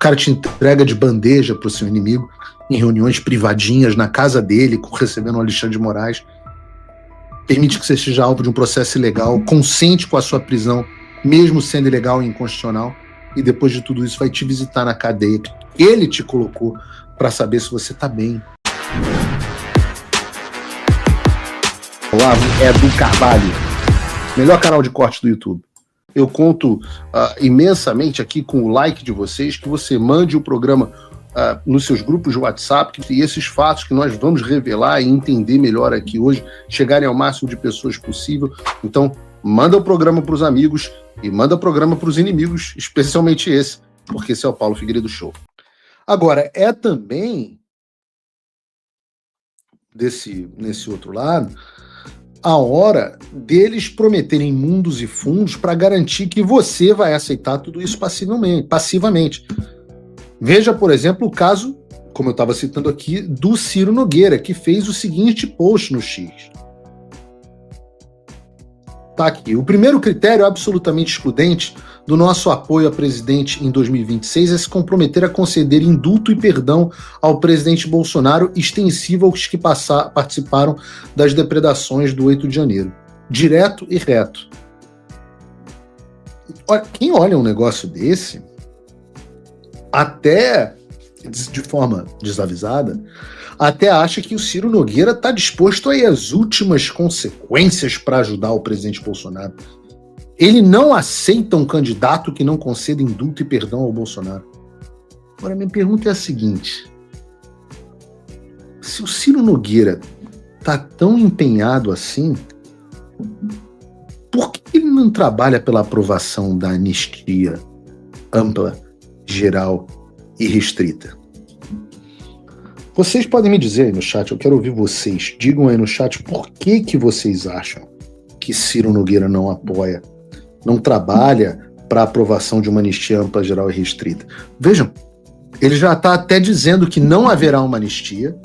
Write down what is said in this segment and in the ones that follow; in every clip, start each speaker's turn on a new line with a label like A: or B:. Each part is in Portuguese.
A: cara te entrega de bandeja pro seu inimigo em reuniões privadinhas na casa dele, recebendo o Alexandre de Moraes. Permite que você seja alvo de um processo ilegal, consente com a sua prisão, mesmo sendo ilegal e inconstitucional, e depois de tudo isso vai te visitar na cadeia que ele te colocou para saber se você tá bem. Olavo Edu Carvalho, melhor canal de corte do YouTube. Eu conto imensamente aqui com o like de vocês, que você mande o programa nos seus grupos de WhatsApp, e esses fatos que nós vamos revelar e entender melhor aqui hoje, chegarem ao máximo de pessoas possível. Então, manda o programa para os amigos e manda o programa para os inimigos, especialmente esse, porque esse é o Paulo Figueiredo Show. Agora, é também, nesse outro lado, a hora deles prometerem mundos e fundos para garantir que você vai aceitar tudo isso passivamente. Veja, por exemplo, o caso, como eu estava citando aqui, do Ciro Nogueira, que fez o seguinte post no X. Tá aqui. O primeiro critério absolutamente excludente do nosso apoio a presidente em 2026 é se comprometer a conceder indulto e perdão ao presidente Bolsonaro, extensivo aos que participaram das depredações do 8 de janeiro. Direto e reto. Quem olha um negócio desse, até de forma desavisada, até acha que o Ciro Nogueira está disposto a ir às últimas consequências para ajudar o presidente Bolsonaro. Ele não aceita um candidato que não conceda indulto e perdão ao Bolsonaro. Agora, minha pergunta é a seguinte: se o Ciro Nogueira está tão empenhado assim, por que ele não trabalha pela aprovação da anistia ampla, geral e restrita? Vocês podem me dizer aí no chat, eu quero ouvir vocês. Digam aí no chat por que vocês acham que Ciro Nogueira não apoia, não trabalha para a aprovação de uma anistia ampla, geral e restrita. Vejam, ele já está até dizendo que não haverá uma anistia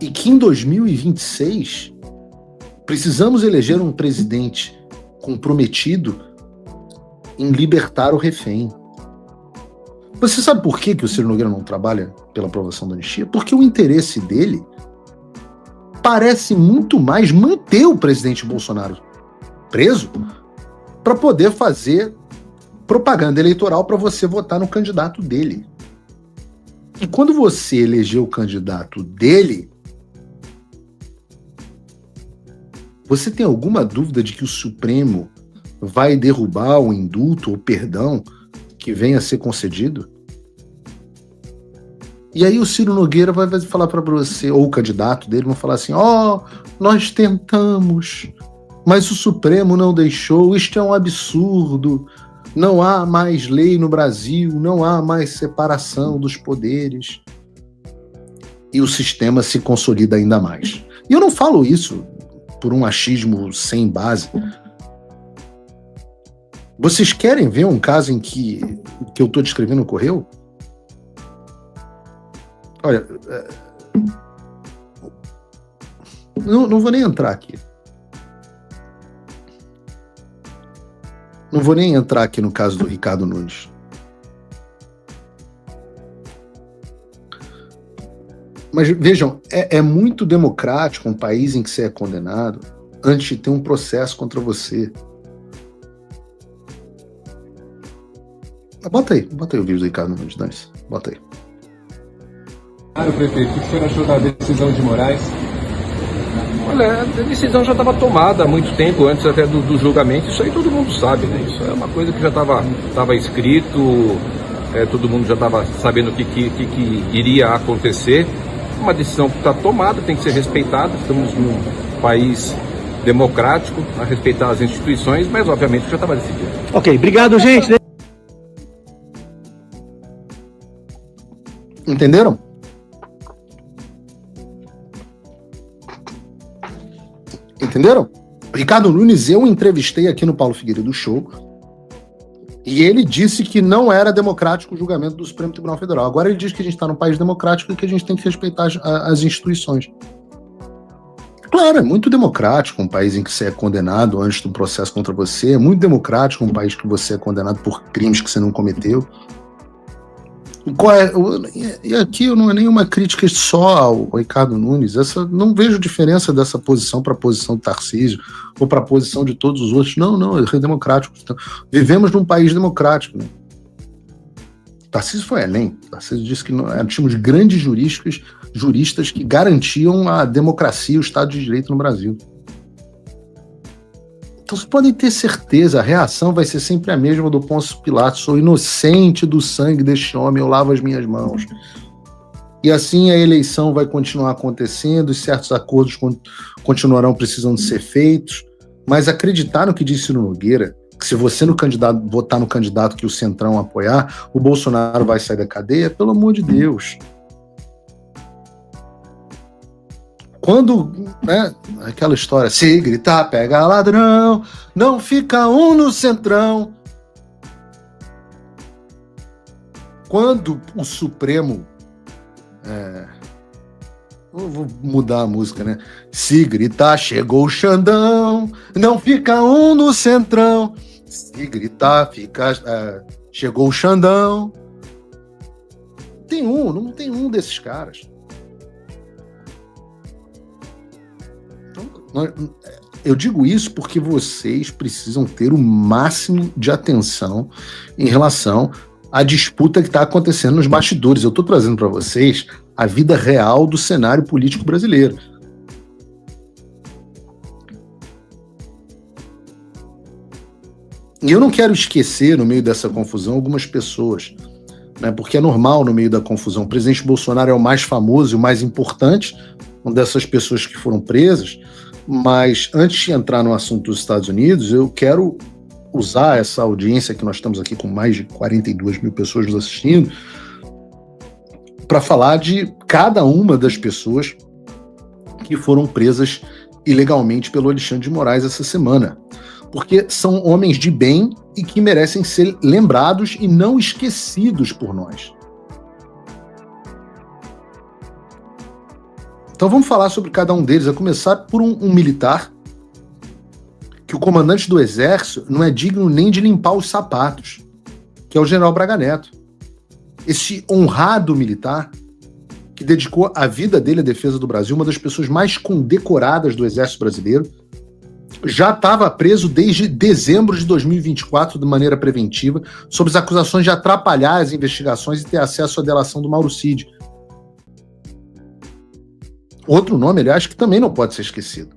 A: e que em 2026 precisamos eleger um presidente comprometido em libertar o refém. Você sabe por que o Ciro Nogueira não trabalha pela aprovação da anistia? Porque o interesse dele parece muito mais manter o presidente Bolsonaro preso para poder fazer propaganda eleitoral para você votar no candidato dele. E quando você eleger o candidato dele, você tem alguma dúvida de que o Supremo vai derrubar o indulto ou perdão que venha a ser concedido? E aí o Ciro Nogueira vai falar para você, ou o candidato dele, vão falar assim: nós tentamos, mas o Supremo não deixou, isto é um absurdo, não há mais lei no Brasil, não há mais separação dos poderes. E o sistema se consolida ainda mais. E eu não falo isso por um achismo sem base. Vocês querem ver um caso em que o que eu estou descrevendo ocorreu? Olha, não vou nem entrar aqui. Não vou nem entrar aqui no caso do Ricardo Nunes. Mas vejam, é muito democrático um país em que você é condenado antes de ter um processo contra você. Bota aí o vídeo do Ricardo Nunes, Dance. Bota aí.
B: Prefeito, o que o senhor achou da decisão de Moraes?
C: Olha, a decisão já estava tomada há muito tempo, antes até do julgamento. Isso aí todo mundo sabe, né? Isso é uma coisa que já estava escrito, todo mundo já estava sabendo o que iria acontecer. Uma decisão que está tomada, tem que ser respeitada. Estamos num país democrático, a respeitar as instituições, mas obviamente já estava decidido.
D: Ok, obrigado, gente.
A: Entenderam? Entenderam? Ricardo Nunes, eu entrevistei aqui no Paulo Figueiredo Show e ele disse que não era democrático o julgamento do Supremo Tribunal Federal. Agora ele diz que a gente está num país democrático e que a gente tem que respeitar as instituições. Claro, é muito democrático um país em que você é condenado antes do processo contra você, é muito democrático um país que você é condenado por crimes que você não cometeu. E aqui não é nenhuma crítica só ao Ricardo Nunes, não vejo diferença dessa posição para a posição do Tarcísio ou para a posição de todos os outros. Não, é democrático. Então, vivemos num país democrático, né? Tarcísio foi além. Tarcísio disse que tínhamos grandes juristas que garantiam a democracia e o Estado de Direito no Brasil. Então vocês podem ter certeza, a reação vai ser sempre a mesma do Pôncio Pilatos: sou inocente do sangue deste homem, eu lavo as minhas mãos. E assim a eleição vai continuar acontecendo e certos acordos continuarão precisando ser feitos, mas acreditar no que disse Ciro Nogueira, que se você votar no candidato que o Centrão apoiar, o Bolsonaro vai sair da cadeia, pelo amor de Deus. Quando, né, aquela história, se gritar, pega ladrão, não fica um no Centrão. Quando o Supremo... eu vou mudar a música, né? Se gritar, chegou o Xandão, não fica um no Centrão. Se gritar, chegou o Xandão. Não tem um desses caras. Eu digo isso porque vocês precisam ter o máximo de atenção em relação à disputa que está acontecendo nos bastidores. Eu estou trazendo para vocês a vida real do cenário político brasileiro. E eu não quero esquecer, no meio dessa confusão, algumas pessoas, né, porque é normal no meio da confusão. O presidente Bolsonaro é o mais famoso e o mais importante, uma dessas pessoas que foram presas. Mas antes de entrar no assunto dos Estados Unidos, eu quero usar essa audiência que nós estamos aqui com mais de 42 mil pessoas nos assistindo para falar de cada uma das pessoas que foram presas ilegalmente pelo Alexandre de Moraes essa semana. Porque são homens de bem e que merecem ser lembrados e não esquecidos por nós. Então vamos falar sobre cada um deles, a começar por um militar que o comandante do Exército não é digno nem de limpar os sapatos, que é o general Braga Neto. Esse honrado militar que dedicou a vida dele à defesa do Brasil, uma das pessoas mais condecoradas do Exército Brasileiro, já estava preso desde dezembro de 2024 de maneira preventiva, sob as acusações de atrapalhar as investigações e ter acesso à delação do Mauro Cid. Outro nome, aliás, que também não pode ser esquecido.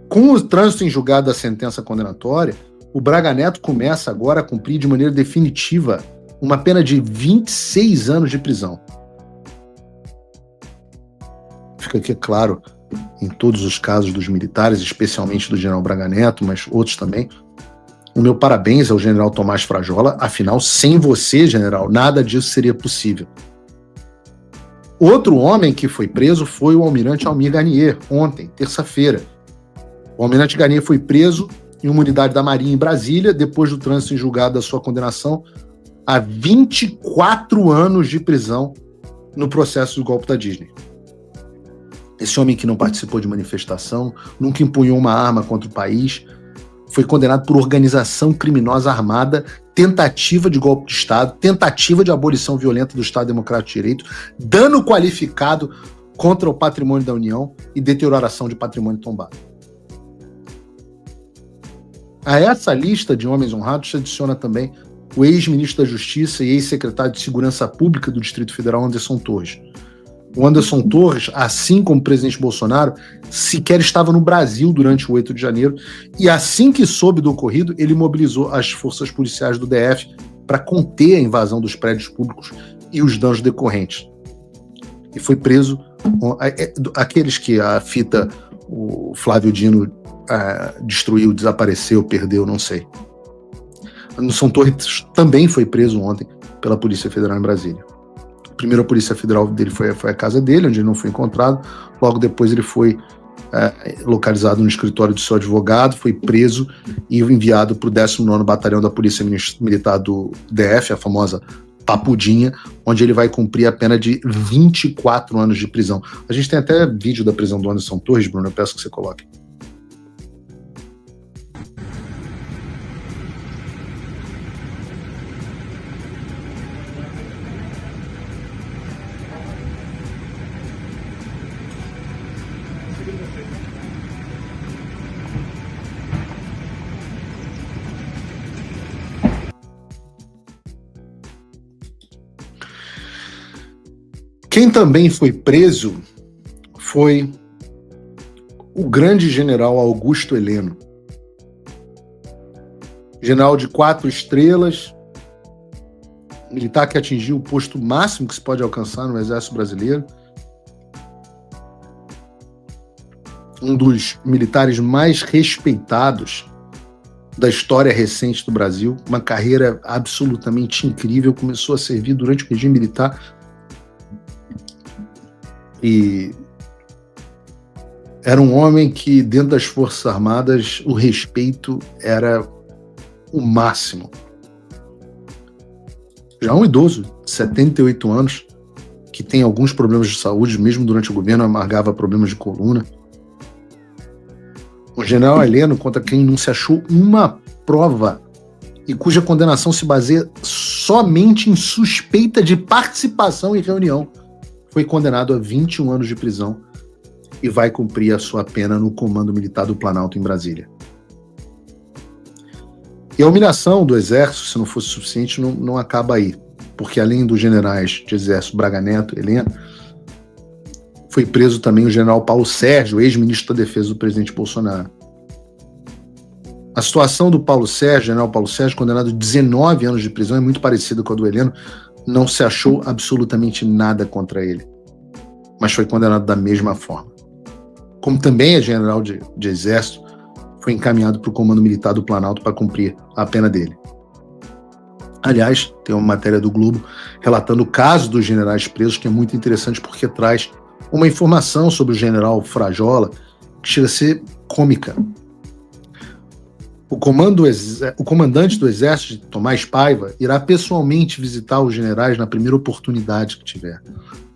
A: Com o trânsito em julgado da sentença condenatória, o Braga Neto começa agora a cumprir de maneira definitiva uma pena de 26 anos de prisão. Fica aqui claro, em todos os casos dos militares, especialmente do general Braga Neto, mas outros também, o meu parabéns ao general Tomás Frajola, afinal, sem você, general, nada disso seria possível. Outro homem que foi preso foi o almirante Almir Garnier, ontem, terça-feira. O almirante Garnier foi preso em uma unidade da Marinha em Brasília, depois do trânsito em julgado da sua condenação a 24 anos de prisão no processo do golpe da Disney. Esse homem que não participou de manifestação, nunca empunhou uma arma contra o país, foi condenado por organização criminosa armada, tentativa de golpe de Estado, tentativa de abolição violenta do Estado Democrático de Direito, dano qualificado contra o patrimônio da União e deterioração de patrimônio tombado. A essa lista de homens honrados se adiciona também o ex-ministro da Justiça e ex-secretário de Segurança Pública do Distrito Federal, Anderson Torres. O Anderson Torres, assim como o presidente Bolsonaro, sequer estava no Brasil durante o 8 de janeiro e assim que soube do ocorrido, ele mobilizou as forças policiais do DF para conter a invasão dos prédios públicos e os danos decorrentes. E foi preso aqueles que a fita, o Flávio Dino destruiu, desapareceu, perdeu, não sei. Anderson Torres também foi preso ontem pela Polícia Federal em Brasília. Primeiro a Polícia Federal dele foi a casa dele, onde ele não foi encontrado. Logo depois ele foi localizado no escritório do seu advogado, foi preso e enviado para o 19º Batalhão da Polícia Militar do DF, a famosa Papudinha, onde ele vai cumprir a pena de 24 anos de prisão. A gente tem até vídeo da prisão do Anderson Torres, Bruno, eu peço que você coloque. Quem também foi preso foi o grande general Augusto Heleno. General de 4 estrelas, militar que atingiu o posto máximo que se pode alcançar no Exército Brasileiro. Um dos militares mais respeitados da história recente do Brasil. Uma carreira absolutamente incrível. Começou a servir durante o regime militar e era um homem que, dentro das Forças Armadas, o respeito era o máximo. Já um idoso, 78 anos, que tem alguns problemas de saúde, mesmo durante o governo, amargava problemas de coluna. O general Heleno, contra quem não se achou uma prova e cuja condenação se baseia somente em suspeita de participação em reunião, foi condenado a 21 anos de prisão e vai cumprir a sua pena no Comando Militar do Planalto, em Brasília. E a humilhação do Exército, se não fosse suficiente, não acaba aí, porque além dos generais de Exército Braga Neto, Heleno, foi preso também o general Paulo Sérgio, ex-ministro da Defesa do presidente Bolsonaro. A situação do general Paulo Sérgio, condenado a 19 anos de prisão, é muito parecida com a do Heleno. Não se achou absolutamente nada contra ele, mas foi condenado da mesma forma. Como também é general de Exército, foi encaminhado para o Comando Militar do Planalto para cumprir a pena dele. Aliás, tem uma matéria do Globo relatando o caso dos generais presos, que é muito interessante porque traz uma informação sobre o general Frajola que chega a ser cômica. O comandante do Exército, Tomás Paiva, irá pessoalmente visitar os generais na primeira oportunidade que tiver.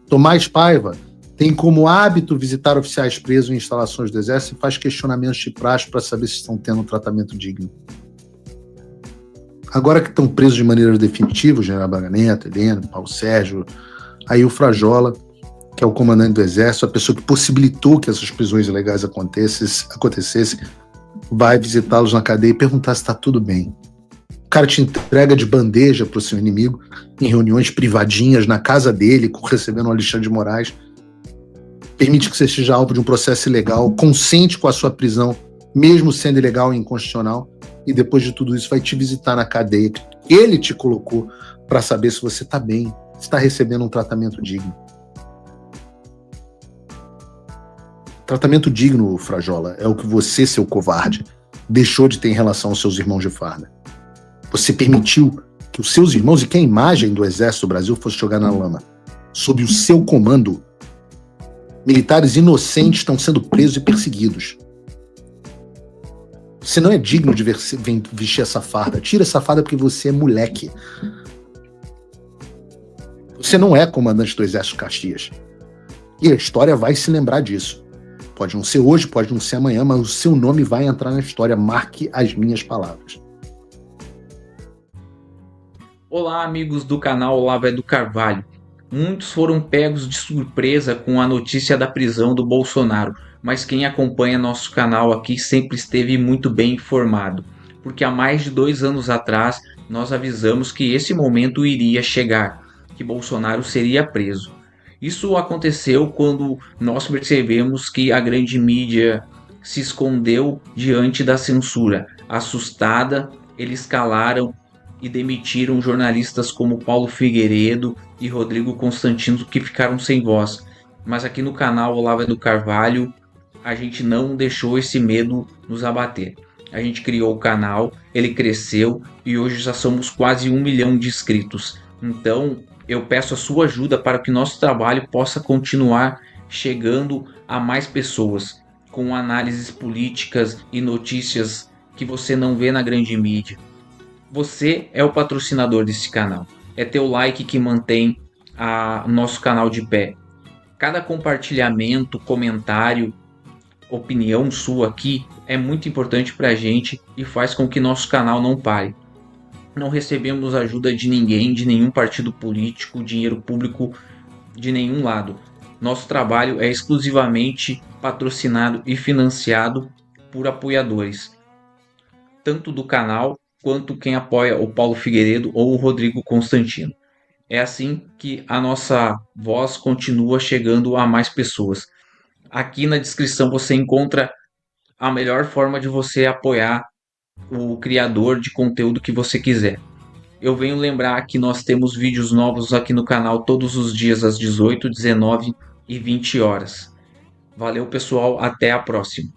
A: Tomás Paiva tem como hábito visitar oficiais presos em instalações do Exército e faz questionamentos de praxe para saber se estão tendo um tratamento digno. Agora que estão presos de maneira definitiva, o general Braga Neto, Heleno, Paulo Sérgio, aí o Frajola, que é o comandante do Exército, a pessoa que possibilitou que essas prisões ilegais acontecessem, vai visitá-los na cadeia e perguntar se está tudo bem. O cara te entrega de bandeja para o seu inimigo em reuniões privadinhas na casa dele, recebendo o Alexandre de Moraes, permite que você seja alvo de um processo ilegal, consente com a sua prisão, mesmo sendo ilegal e inconstitucional, e depois de tudo isso vai te visitar na cadeia que ele te colocou para saber se você está bem, se está recebendo um tratamento digno. Tratamento digno, Frajola, é o que você, seu covarde, deixou de ter em relação aos seus irmãos de farda. Você permitiu que os seus irmãos e que a imagem do Exército do Brasil fosse jogada na lama. Sob o seu comando, militares inocentes estão sendo presos e perseguidos. Você não é digno de vestir essa farda. Tira essa farda porque você é moleque. Você não é comandante do Exército Caxias. E a história vai se lembrar disso. Pode não ser hoje, pode não ser amanhã, mas o seu nome vai entrar na história. Marque as minhas palavras.
D: Olá, amigos do canal Olavo é do Carvalho. Muitos foram pegos de surpresa com a notícia da prisão do Bolsonaro, mas quem acompanha nosso canal aqui sempre esteve muito bem informado, porque há mais de 2 anos atrás nós avisamos que esse momento iria chegar, que Bolsonaro seria preso. Isso aconteceu quando nós percebemos que a grande mídia se escondeu diante da censura. Assustada, eles calaram e demitiram jornalistas como Paulo Figueiredo e Rodrigo Constantino, que ficaram sem voz. Mas aqui no canal Olavo é do Carvalho, a gente não deixou esse medo nos abater. A gente criou o canal, ele cresceu e hoje já somos quase 1 milhão de inscritos. Então eu peço a sua ajuda para que nosso trabalho possa continuar chegando a mais pessoas, com análises políticas e notícias que você não vê na grande mídia. Você é o patrocinador desse canal. É teu like que mantém o nosso canal de pé. Cada compartilhamento, comentário, opinião sua aqui é muito importante para a gente e faz com que nosso canal não pare. Não recebemos ajuda de ninguém, de nenhum partido político, dinheiro público de nenhum lado. Nosso trabalho é exclusivamente patrocinado e financiado por apoiadores, tanto do canal quanto quem apoia o Paulo Figueiredo ou o Rodrigo Constantino. É assim que a nossa voz continua chegando a mais pessoas. Aqui na descrição você encontra a melhor forma de você apoiar o criador de conteúdo que você quiser. Eu venho lembrar que nós temos vídeos novos aqui no canal todos os dias às 18, 19 e 20 horas. Valeu, pessoal, até a próxima.